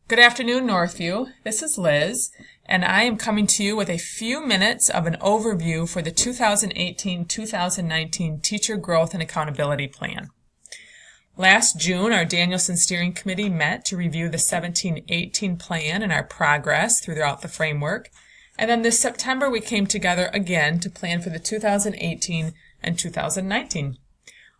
Good afternoon, Northview. This is Liz, and I am coming to you with a few minutes of an overview for the 2018-2019 Teacher Growth and Accountability Plan. Last June, our Danielson Steering Committee met to review the 17-18 plan and our progress throughout the framework, and then this September we came together again to plan for the 2018 and 2019.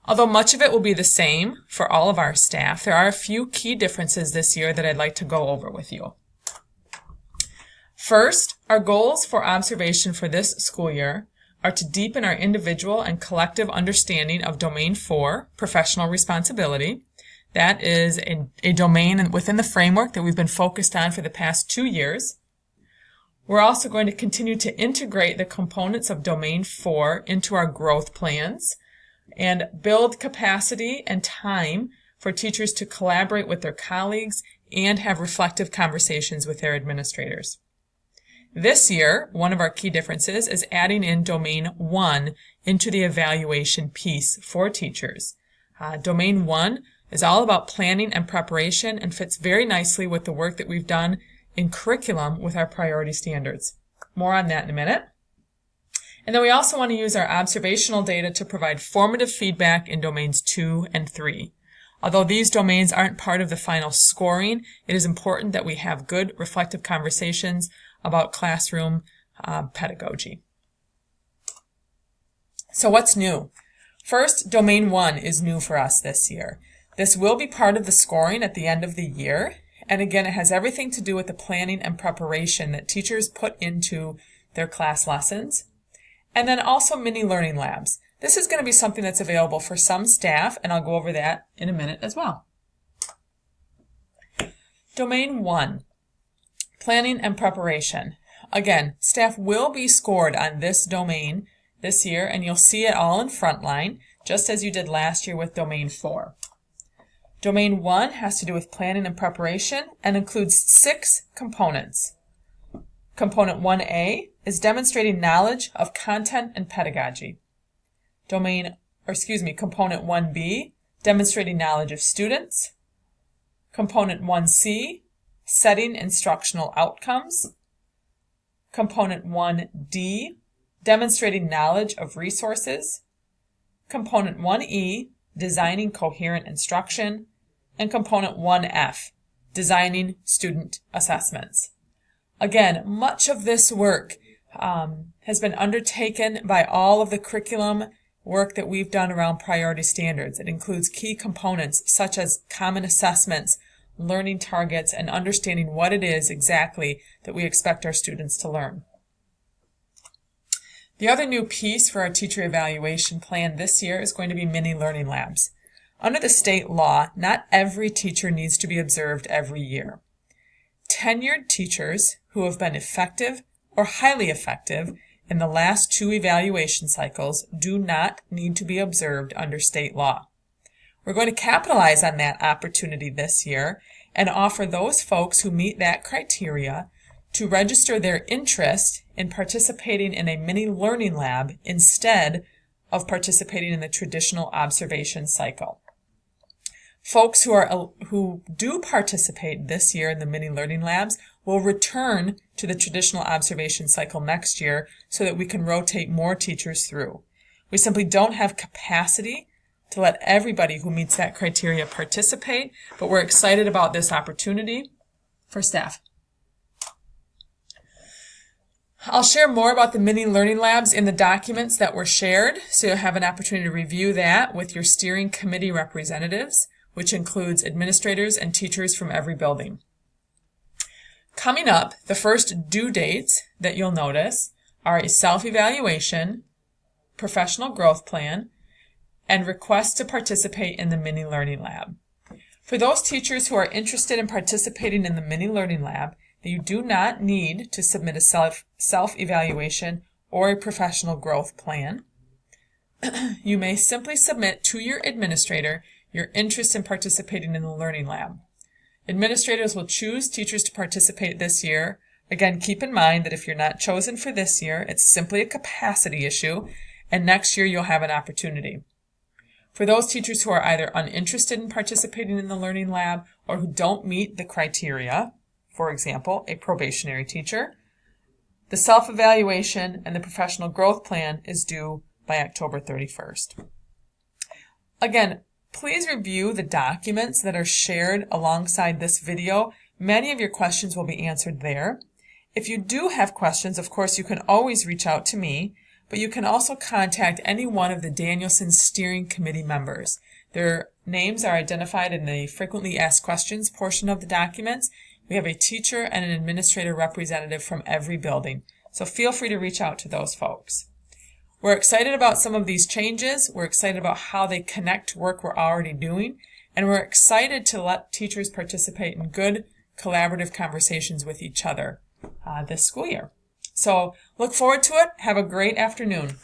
Although much of it will be the same for all of our staff, there are a few key differences this year that I'd like to go over with you. First, our goals for observation for this school year are to deepen our individual and collective understanding of Domain 4, Professional Responsibility. That is a domain within the framework that we've been focused on for the past 2 years. We're also going to continue to integrate the components of Domain 4 into our growth plans, and build capacity and time for teachers to collaborate with their colleagues and have reflective conversations with their administrators. This year, one of our key differences is adding in Domain 1 into the evaluation piece for teachers. Domain 1 is all about planning and preparation and fits very nicely with the work that we've done in curriculum with our priority standards. More on that in a minute. And then we also want to use our observational data to provide formative feedback in domains 2 and 3. Although these domains aren't part of the final scoring, it is important that we have good reflective conversations about classroom pedagogy. So what's new? First, Domain 1 is new for us this year. This will be part of the scoring at the end of the year. And again, it has everything to do with the planning and preparation that teachers put into their class lessons. And then also mini learning labs. This is going to be something that's available for some staff, and I'll go over that in a minute as well. Domain 1, planning and preparation. Again, staff will be scored on this domain this year, and you'll see it all in Frontline, just as you did last year with Domain 4. Domain 1 has to do with planning and preparation and includes 6 components. Component 1A is demonstrating knowledge of content and pedagogy. Component 1B, demonstrating knowledge of students. Component 1C, setting instructional outcomes. Component 1D, demonstrating knowledge of resources. Component 1E, designing coherent instruction. And Component 1F, designing student assessments. Again, much of this work has been undertaken by all of the curriculum work that we've done around priority standards. It includes key components such as common assessments, learning targets, and understanding what it is exactly that we expect our students to learn. The other new piece for our teacher evaluation plan this year is going to be mini learning labs. Under the state law, not every teacher needs to be observed every year. Tenured teachers who have been effective or highly effective in the last 2 evaluation cycles do not need to be observed under state law. We're going to capitalize on that opportunity this year and offer those folks who meet that criteria to register their interest in participating in a mini learning lab instead of participating in the traditional observation cycle. Folks who do participate this year in the mini learning labs will return to the traditional observation cycle next year so that we can rotate more teachers through. We simply don't have capacity to let everybody who meets that criteria participate, but we're excited about this opportunity for staff. I'll share more about the mini learning labs in the documents that were shared, so you'll have an opportunity to review that with your steering committee representatives, which includes administrators and teachers from every building. Coming up, the first due dates that you'll notice are a self-evaluation, professional growth plan, and request to participate in the mini learning lab. For those teachers who are interested in participating in the mini learning lab, you do not need to submit a self-evaluation or a professional growth plan. You may simply submit to your administrator your interest in participating in the learning lab. Administrators will choose teachers to participate this year. Again, keep in mind that if you're not chosen for this year, it's simply a capacity issue, and next year you'll have an opportunity. For those teachers who are either uninterested in participating in the Learning Lab or who don't meet the criteria, for example, a probationary teacher, the self-evaluation and the professional growth plan is due by October 31st. Again, please review the documents that are shared alongside this video. Many of your questions will be answered there. If you do have questions, of course, you can always reach out to me, but you can also contact any one of the Danielson Steering Committee members. Their names are identified in the frequently asked questions portion of the documents. We have a teacher and an administrator representative from every building, so feel free to reach out to those folks. We're excited about some of these changes. We're excited about how they connect to work we're already doing, and we're excited to let teachers participate in good collaborative conversations with each other this school year. So look forward to it. Have a great afternoon.